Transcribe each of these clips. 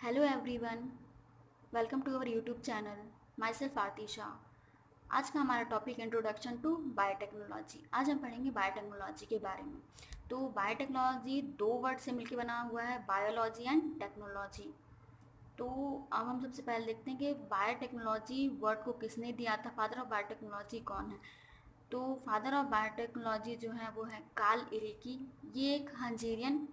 Hello everyone, welcome to our YouTube channel. Myself Atisha. आज का हमारा टॉपिक इंट्रोडक्शन टू बायोटेक्नोलॉजी। आज हम पढ़ेंगे बायोटेक्नोलॉजी के बारे में। तो बायोटेक्नोलॉजी दो वर्ड से मिलकर बना हुआ है, बायोलॉजी एंड टेक्नोलॉजी। तो अब हम सबसे पहले देखते हैं कि बायोटेक्नोलॉजी वर्ड को किसने दिया था, फादर ऑफ बायोटेक्नोलॉजी कौन है। तो फादर ऑफ बायोटेक्नोलॉजी जो है वो है कार्ल इरेकी। ये एक हंगेरियन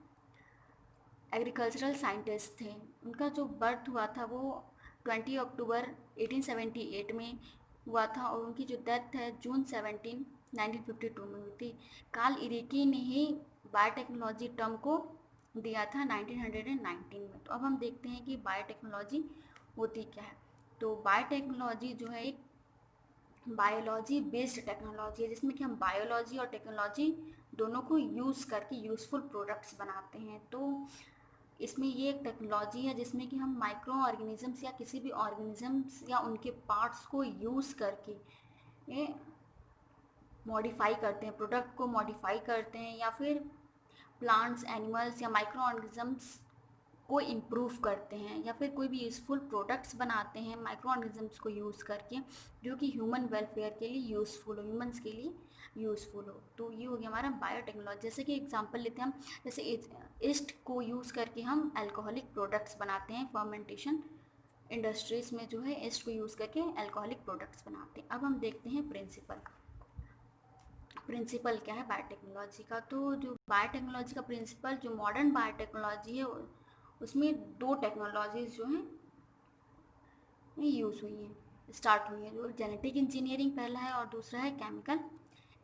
एग्रीकल्चरल साइंटिस्ट थे। उनका जो बर्थ हुआ था वो 20 अक्टूबर 1878 में हुआ था और उनकी जो डेथ है जून 17 1952 में हुई थी। कार्ल इरेकी ने ही बायोटेक्नोलॉजी टर्म को दिया था 1919 में। तो अब हम देखते हैं कि बायोटेक्नोलॉजी होती क्या है। तो बायोटेक्नोलॉजी जो है एक बायोलॉजी बेस्ड टेक्नोलॉजी है, जिसमें कि हम बायोलॉजी और टेक्नोलॉजी दोनों को यूज़ करके यूज़फुल प्रोडक्ट्स बनाते हैं। तो इसमें ये एक टेक्नोलॉजी है जिसमें कि हम माइक्रो ऑर्गेनिजम्स या किसी भी ऑर्गेनिजम्स या उनके पार्ट्स को यूज़ करके मॉडिफाई करते हैं, प्रोडक्ट को मॉडिफाई करते हैं, या फिर प्लांट्स, एनिमल्स या माइक्रो ऑर्गेनिजम्स को इम्प्रूव करते हैं, या फिर कोई भी यूज़फुल प्रोडक्ट्स बनाते हैं माइक्रो ऑर्गेनिजम्स को यूज़ करके, जो कि ह्यूमन वेलफेयर के लिए यूज़फुल हो, ह्यूमंस के लिए यूज़फुल हो। तो ये हो गया हमारा बायोटेक्नोलॉजी। जैसे कि एग्जांपल लेते हैं हम, जैसे ईस्ट को यूज़ करके हम अल्कोहलिक प्रोडक्ट्स बनाते हैं। फर्मेंटेशन इंडस्ट्रीज़ में जो है ईस्ट को यूज़ करके अल्कोहलिक प्रोडक्ट्स बनाते हैं। अब हम देखते हैं प्रिंसिपल क्या है बायोटेक्नोलॉजी का। तो जो बायोटेक्नोलॉजी का प्रिंसिपल, जो मॉडर्न बायोटेक्नोलॉजी है, उसमें दो टेक्नोलॉजीज जो हैं यूज़ हुई हैं, स्टार्ट हुई हैं। जो जेनेटिक इंजीनियरिंग पहला है और दूसरा है केमिकल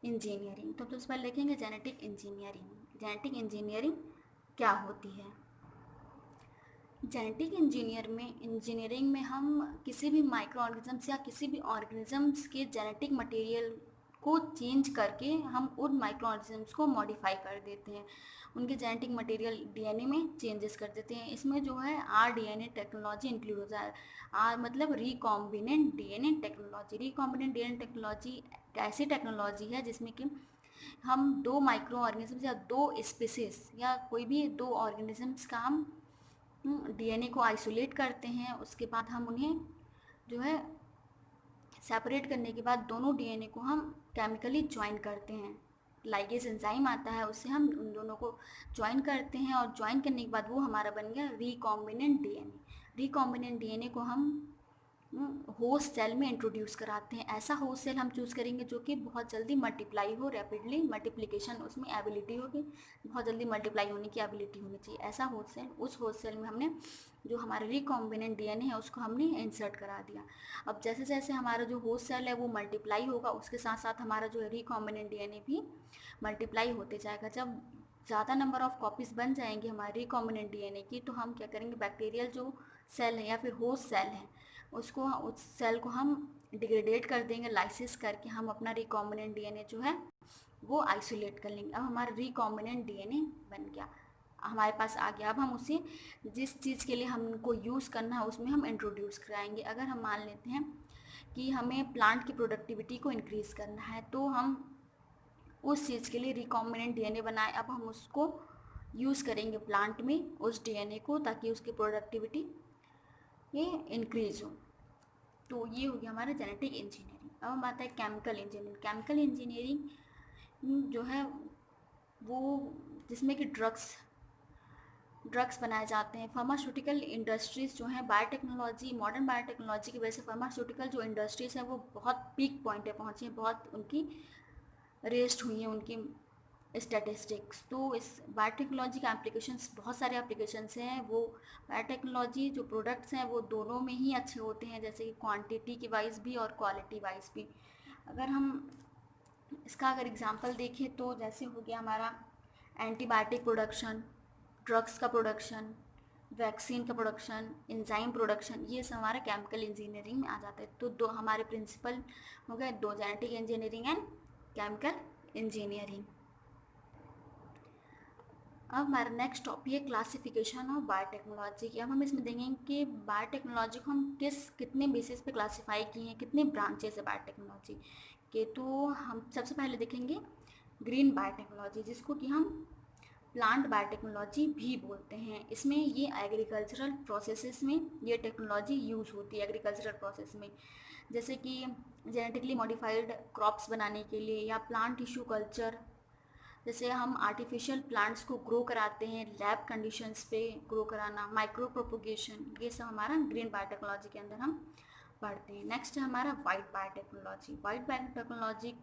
इंजीनियरिंग। तो सबसे पहले देखेंगे जेनेटिक इंजीनियरिंग। जेनेटिक इंजीनियरिंग क्या होती है। जेनेटिक इंजीनियरिंग में हम किसी भी माइक्रो ऑर्गेनिजम्स या किसी भी ऑर्गेनिजम्स के जेनेटिक मटेरियल को चेंज करके हम उन माइक्रो ऑर्गेनिजम्स को मॉडिफाई कर देते हैं, उनके जेनेटिक मटेरियल डीएनए में चेंजेस कर देते हैं। इसमें जो है आरडीएनए टेक्नोलॉजी इंक्लूड होता है। आर मतलब recombinant DNA technology. Recombinant DNA technology ऐसी टेक्नोलॉजी है जिसमें कि हम दो माइक्रो ऑर्गेनिजम्स या दो स्पीसीज या कोई भी दो ऑर्गेनिजम्स का हम डीएनए को आइसोलेट करते हैं। उसके बाद हम उन्हें जो है सेपरेट करने के बाद दोनों डीएनए को हम केमिकली ज्वाइन करते हैं। लाइगेज एंजाइम आता है, उससे हम उन दोनों को ज्वाइन करते हैं और ज्वाइन करने के बाद वो हमारा बन गया रिकॉम्बिनेंट डीएनए। रिकॉम्बिनेंट डीएनए को हम होस्ट सेल में इंट्रोड्यूस कराते हैं। ऐसा होस्ट सेल हम चूज़ करेंगे जो कि बहुत जल्दी मल्टीप्लाई हो, रैपिडली मल्टीप्लिकेशन उसमें एबिलिटी होगी, बहुत जल्दी मल्टीप्लाई होने की एबिलिटी होनी चाहिए। ऐसा होस्ट सेल, उस होस्ट सेल में हमने जो हमारा रिकॉम्बिनेंट डीएनए है उसको हमने इंसर्ट करा दिया। अब जैसे जैसे हमारा जो होस्ट सेल है वो मल्टीप्लाई होगा, उसके साथ साथ हमारा जो है रिकॉम्बिनेंट डीएनए भी मल्टीप्लाई होते जाएगा। जब ज़्यादा नंबर ऑफ कॉपीज़ बन जाएंगे हमारे रिकॉम्बिनेंट डीएनए की, तो हम क्या करेंगे, बैक्टीरियल जो सेल है या फिर होस्ट सेल है उसको, उस सेल को हम डिग्रेडेट कर देंगे, लाइसिस करके हम अपना रिकॉम्बिनेंट डीएनए जो है वो आइसोलेट कर लेंगे। अब हमारा रिकॉम्बिनेंट डीएनए बन गया, हमारे पास आ गया। अब हम उसे जिस चीज़ के लिए हमको यूज़ करना है उसमें हम इंट्रोड्यूस कराएंगे। अगर हम मान लेते हैं कि हमें प्लांट की प्रोडक्टिविटी को इंक्रीज़ करना है, तो हम उस चीज़ के लिए रिकॉम्बिनेंट डीएनए बनाए। अब हम उसको यूज़ करेंगे प्लांट में उस डीएनए को, ताकि उसकी प्रोडक्टिविटी ये इंक्रीज़ हो। तो ये हो गया हमारा जेनेटिक इंजीनियरिंग। अब हम आता है केमिकल इंजीनियरिंग। केमिकल इंजीनियरिंग जो है वो जिसमें कि ड्रग्स बनाए जाते हैं। फार्मास्यूटिकल इंडस्ट्रीज़ जो हैं, बायोटेक्नोलॉजी, मॉडर्न बायोटेक्नोलॉजी की वजह से फार्मास्यूटिकल जो इंडस्ट्रीज़ हैं वो बहुत पीक पॉइंट पे पहुँची हैं, बहुत उनकी रेस्ट हुई हैं उनकी स्टैटिस्टिक्स। तो इस बायोटेक्नोलॉजी का एप्लीकेशंस, बहुत सारे एप्लीकेशंस हैं। वो बायोटेक्नोलॉजी जो प्रोडक्ट्स हैं वो दोनों में ही अच्छे होते हैं, जैसे कि क्वांटिटी की वाइज भी और क्वालिटी वाइज भी। अगर हम इसका अगर एग्जांपल देखें तो जैसे हो गया हमारा एंटीबायोटिक प्रोडक्शन, ड्रग्स का प्रोडक्शन, वैक्सीन का प्रोडक्शन, एंजाइम प्रोडक्शन, ये सब हमारा केमिकल इंजीनियरिंग में आ जाता है। तो दो हमारे प्रिंसिपल हो गए, दो, genetic engineering and chemical engineering. अब हमारा नेक्स्ट टॉपिक है क्लासिफिकेशन ऑफ बायोटेक्नोलॉजी की। अब हम इसमें देखेंगे कि बायोटेक्नोलॉजी को हम कितने बेसिस पे क्लासीफाई किए हैं, कितने ब्रांचेस है बायोटेक्नोलॉजी के। तो हम सबसे पहले देखेंगे ग्रीन बायोटेक्नोलॉजी, जिसको कि हम प्लांट बायोटेक्नोलॉजी भी बोलते हैं। इसमें ये एग्रीकल्चरल प्रोसेसेस में ये टेक्नोलॉजी यूज़ होती है एग्रीकल्चरल प्रोसेस में, जैसे कि जेनेटिकली मॉडिफाइड क्रॉप्स बनाने के लिए या प्लांट टिश्यू कल्चर, जैसे हम आर्टिफिशियल प्लांट्स को ग्रो कराते हैं लैब कंडीशंस पे ग्रो कराना, माइक्रो प्रोपोगेशन, ये सब हमारा ग्रीन बायोटेक्नोलॉजी के अंदर हम पढ़ते हैं। नेक्स्ट है हमारा वाइट बायोटेक्नोलॉजी। वाइट बायोटेक्नोलॉजी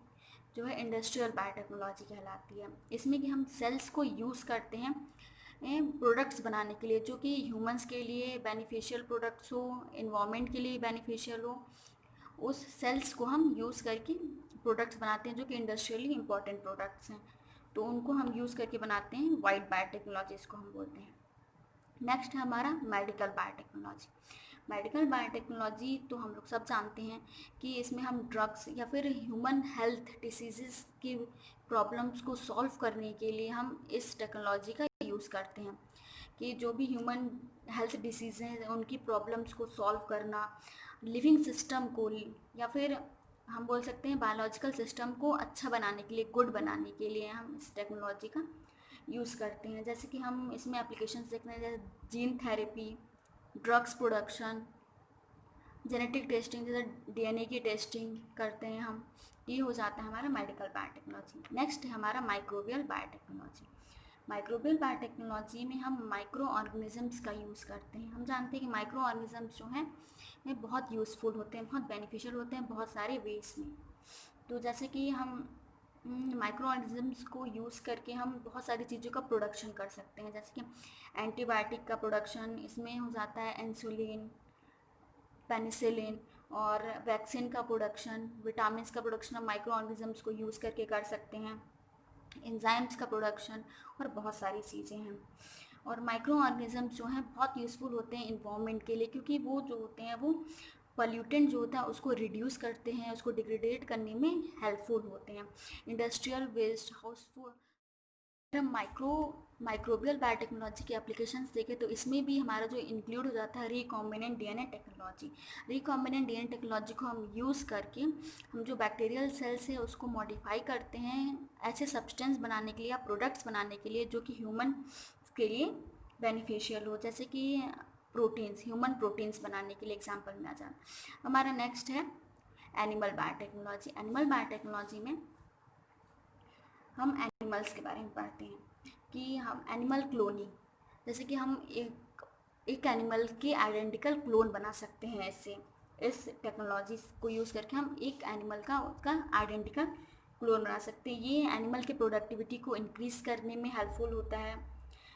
जो है इंडस्ट्रियल बायोटेक्नोलॉजी कहलाती है। इसमें कि हम सेल्स को यूज़ करते हैं प्रोडक्ट्स बनाने के लिए, जो कि ह्यूमंस के लिए बेनिफिशियल प्रोडक्ट्स हो, इन्वायरमेंट के लिए बेनिफिशियल हो, उस सेल्स को हम यूज़ करके प्रोडक्ट्स बनाते हैं जो कि इंडस्ट्रियली इंपॉर्टेंट प्रोडक्ट्स हैं, तो उनको हम यूज़ करके बनाते हैं, वाइट बायोटेक्नोलॉजी इसको हम बोलते हैं। नेक्स्ट है हमारा मेडिकल बायोटेक्नोलॉजी। मेडिकल बायोटेक्नोलॉजी तो हम लोग सब जानते हैं कि इसमें हम ड्रग्स या फिर ह्यूमन हेल्थ डिसीज़ की प्रॉब्लम्स को सॉल्व करने के लिए हम इस टेक्नोलॉजी का यूज़ करते हैं, कि जो भी ह्यूमन हेल्थ डिसीज़ हैं उनकी प्रॉब्लम्स को सॉल्व करना, लिविंग सिस्टम को या फिर हम बोल सकते हैं बायोलॉजिकल सिस्टम को अच्छा बनाने के लिए, गुड बनाने के लिए हम इस टेक्नोलॉजी का यूज़ करते हैं। जैसे कि हम इसमें एप्लीकेशंस देखते हैं, जैसे gene therapy, drugs production, genetic testing, जैसे डीएनए की टेस्टिंग करते हैं हम, ये हो जाता है हमारा मेडिकल बायोटेक्नोलॉजी। नेक्स्ट है हमारा माइक्रोबियल बायोटेक्नोलॉजी। माइक्रोबियल बायोटेक्नोलॉजी में हम माइक्रो ऑर्गेनिजम्स का यूज़ करते हैं। हम जानते हैं कि माइक्रो ऑर्गेनिजम्स जो हैं ये बहुत यूज़फुल होते हैं, बहुत बेनिफिशियल होते हैं बहुत सारे वेज में। तो जैसे कि हम माइक्रो ऑर्गेनिजम्स को यूज़ करके हम बहुत सारी चीज़ों का प्रोडक्शन कर सकते हैं, जैसे कि एंटीबायोटिक का प्रोडक्शन इसमें हो जाता है, इंसुलिन, पेनिसिलिन, और वैक्सीन का प्रोडक्शन, विटामिन्स का प्रोडक्शन हम माइक्रो ऑर्गेनिजम्स को यूज़ करके कर सकते हैं, एंजाइम्स का प्रोडक्शन, और बहुत सारी चीज़ें हैं। और माइक्रो ऑर्गेनिजम्स जो हैं बहुत यूज़फुल होते हैं इन्वायरमेंट के लिए, क्योंकि वो जो होते हैं वो पॉल्यूटेंट जो होता है उसको रिड्यूस करते हैं, उसको डिग्रेडेट करने में हेल्पफुल होते हैं। इंडस्ट्रियल वेस्ट, हाउसफुल, हम माइक्रोबियल बायोटेक्नोलॉजी के एप्लीकेशंस देखें तो इसमें भी हमारा जो इंक्लूड हो जाता है recombinant DNA technology. Recombinant DNA technology को हम यूज़ करके हम जो बैक्टीरियल सेल्स है उसको मॉडिफाई करते हैं ऐसे सब्सटेंस बनाने के लिए या प्रोडक्ट्स बनाने के लिए जो कि ह्यूमन के लिए बेनिफिशियल हो, जैसे कि प्रोटीन्स, ह्यूमन प्रोटीन्स बनाने के लिए एग्जाम्पल में आ जाए। हमारा नेक्स्ट है एनिमल बायोटेक्नोलॉजी। एनिमल बायोटेक्नोलॉजी में हम एनिमल्स के बारे में पढ़ते हैं कि हम एनिमल क्लोनिंग, जैसे कि हम एक एनिमल के आइडेंटिकल क्लोन बना सकते हैं। इससे इस टेक्नोलॉजी को यूज़ करके हम एक एनिमल का उसका आइडेंटिकल क्लोन बना सकते हैं। ये एनिमल के प्रोडक्टिविटी को इंक्रीज़ करने में हेल्पफुल होता है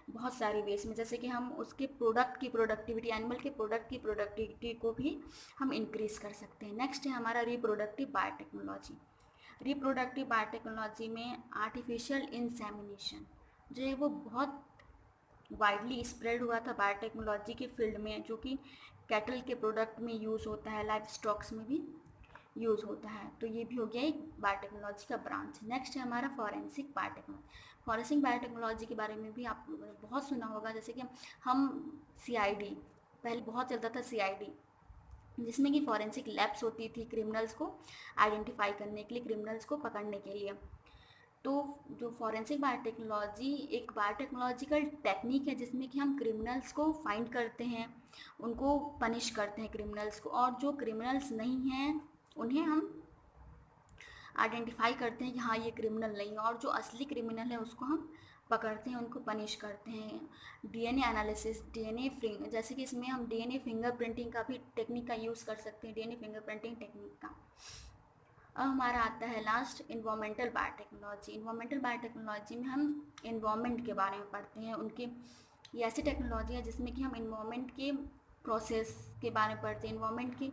बहुत सारे वेज में, जैसे कि हम उसके प्रोडक्ट की प्रोडक्टिविटी, एनिमल के प्रोडक्ट की प्रोडक्टिविटी को भी हम इंक्रीज़ कर सकते हैं। नेक्स्ट है हमारा रिप्रोडक्टिव बायोटेक्नोलॉजी। रिप्रोडक्टिव बायोटेक्नोलॉजी में आर्टिफिशियल इंसेमिनेशन जो है वो बहुत वाइडली स्प्रेड हुआ था बायोटेक्नोलॉजी के फील्ड में, जो कि कैटल के प्रोडक्ट में यूज़ होता है, लाइफ स्टॉक्स में भी यूज़ होता है। तो ये भी हो गया एक बायोटेक्नोलॉजी का ब्रांच। नेक्स्ट है हमारा फॉरेंसिक बायोटेक्नोलॉजी। फॉरेंसिक बायोटेक्नोलॉजी के बारे में भी आप लोगों ने बहुत सुना होगा, जैसे कि हम CID, पहले बहुत चलता था CID, जिसमें कि फॉरेंसिक लैब्स होती थी क्रिमिनल्स को आइडेंटिफाई करने के लिए, क्रिमिनल्स को पकड़ने के लिए। तो जो फॉरेंसिक बायोटेक्नोलॉजी एक बायोटेक्नोलॉजिकल टेक्निक है जिसमें कि हम क्रिमिनल्स को फाइंड करते हैं, उनको पनिश करते हैं क्रिमिनल्स को, और जो क्रिमिनल्स नहीं हैं उन्हें हम आइडेंटिफाई करते हैं कि हाँ ये क्रिमिनल नहीं है, और जो असली क्रिमिनल है उसको हम पकड़ते हैं, उनको पनिश करते हैं। डीएनए एनालिसिस, जैसे कि इसमें हम डीएनए फिंगरप्रिंटिंग का भी टेक्निक का यूज़ कर सकते हैं, डीएनए फिंगरप्रिंटिंग टेक्निक का। अब हमारा आता है last environmental biotechnology. Environmental biotechnology में हम इन्वायरमेंट के बारे में पढ़ते हैं, उनके ये ऐसी टेक्नोलॉजी है जिसमें कि हम इन्वायरमेंट के प्रोसेस के बारे में पढ़ते हैं, इन्वायरमेंट की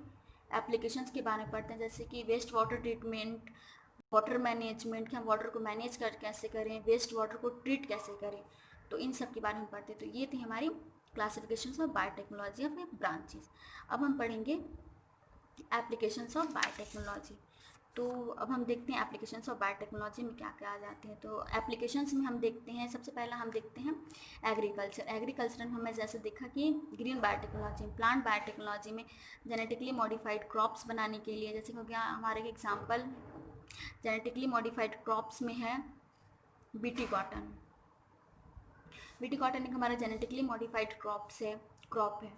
एप्लीकेशंस के बारे में पढ़ते हैं, जैसे कि waste water treatment, water management, कि हम वाटर को मैनेज कर कैसे करें, वेस्ट वाटर को ट्रीट कैसे करें, तो इन सब के बारे में पढ़ते हैं। तो ये थी हमारी classifications of biotechnology of branches. अब हम पढ़ेंगे एप्लीकेशंस ऑफ बायोटेक्नोलॉजी। तो अब हम देखते हैं एप्लीकेशंस ऑफ बायोटेक्नोलॉजी में क्या क्या आ जाते हैं। तो एप्लीकेशंस में हम देखते हैं, सबसे पहला हम देखते हैं एग्रीकल्चर। एग्रीकल्चर में हमें जैसे देखा कि ग्रीन बायोटेक्नोलॉजी, प्लांट बायोटेक्नोलॉजी में जेनेटिकली मॉडिफाइड क्रॉप्स बनाने के लिए, जैसे हो गया हमारे एग्जाम्पल जेनेटिकली मॉडिफाइड क्रॉप्स में है BT कॉटन, बीटी कॉटन एक हमारा जेनेटिकली मॉडिफाइड क्रॉप है।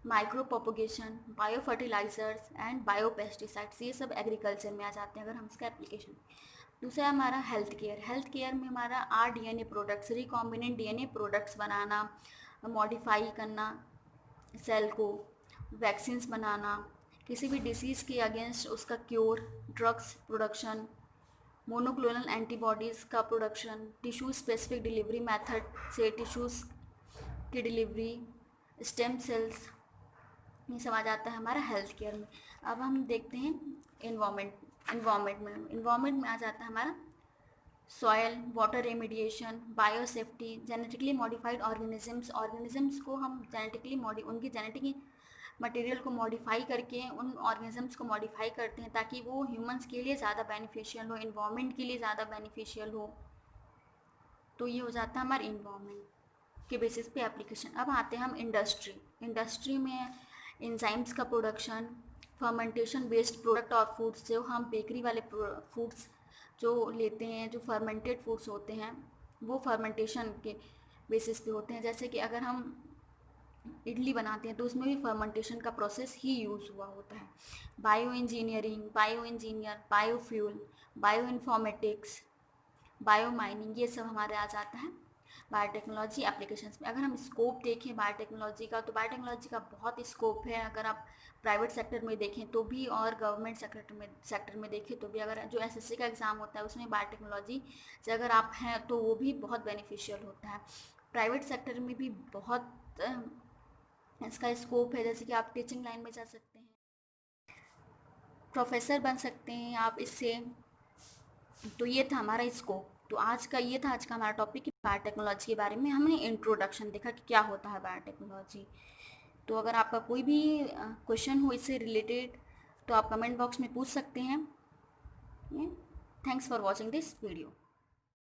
Micro propagation, bio fertilisers and bio pesticides, ये सब एग्रीकल्चर में आ जाते हैं अगर हम इसका एप्लीकेशन। दूसरा हमारा हेल्थ केयर। हेल्थ केयर में हमारा RDNA products, recombinant DNA products बनाना, मॉडिफाई करना सेल को, वैक्सीन्स बनाना, किसी भी डिसीज़ के अगेंस्ट उसका cure, drugs production, monoclonal antibodies का production, tissue specific delivery method से टिश्यूज़ की डिलीवरी, स्टेम सेल्स, ये सब आ जाता है हमारा हेल्थ केयर में। अब हम देखते हैं इन्वामेंट में आ जाता है हमारा soil, water remediation, biosafety, genetically modified organisms को हम उनकी जेनेटिक मटेरियल को मॉडिफाई करके उन ऑर्गेनिजम्स को मॉडिफाई करते हैं ताकि वो ह्यूमंस के लिए ज़्यादा बेनिफिशियल हो, इन्वायरमेंट के लिए ज़्यादा बेनिफिशियल हो। तो ये हो जाता है हमारे इन्वायरमेंट के बेसिस पे एप्लीकेशन। अब आते हैं हम इंडस्ट्री में एंजाइम्स का प्रोडक्शन, फर्मेंटेशन बेस्ड प्रोडक्ट और फूड्स, जो हम बेकरी वाले फूड्स जो लेते हैं, जो फर्मेंटेड फूड्स होते हैं वो फर्मेंटेशन के बेसिस पे होते हैं। जैसे कि अगर हम इडली बनाते हैं तो उसमें भी फर्मेंटेशन का प्रोसेस ही यूज़ हुआ होता है। Bio engineer, biofuel, bio informatics, bio mining, ये सब हमारे आ जाता है बायोटेक्नोलॉजी एप्लीकेशंस में। अगर हम स्कोप देखें बायोटेक्नोलॉजी का, तो बायोटेक्नोलॉजी का बहुत स्कोप है। अगर आप प्राइवेट सेक्टर में देखें तो भी और गवर्नमेंट सेक्टर में देखें तो भी, अगर जो SSC का एग्ज़ाम होता है उसमें बायोटेक्नोलॉजी से अगर आप हैं तो वो भी बहुत बेनिफिशियल होता है। प्राइवेट सेक्टर में भी बहुत इसका स्कोप है, जैसे कि आप टीचिंग लाइन में जा सकते हैं, प्रोफेसर बन सकते हैं आप इससे। तो ये था हमारा स्कोप। तो आज का हमारा टॉपिक बायोटेक्नोलॉजी के बारे में। हमने इंट्रोडक्शन देखा कि क्या होता है बायोटेक्नोलॉजी। तो अगर आपका कोई भी क्वेश्चन हो इससे रिलेटेड तो आप कमेंट बॉक्स में पूछ सकते हैं। Thanks for watching this video.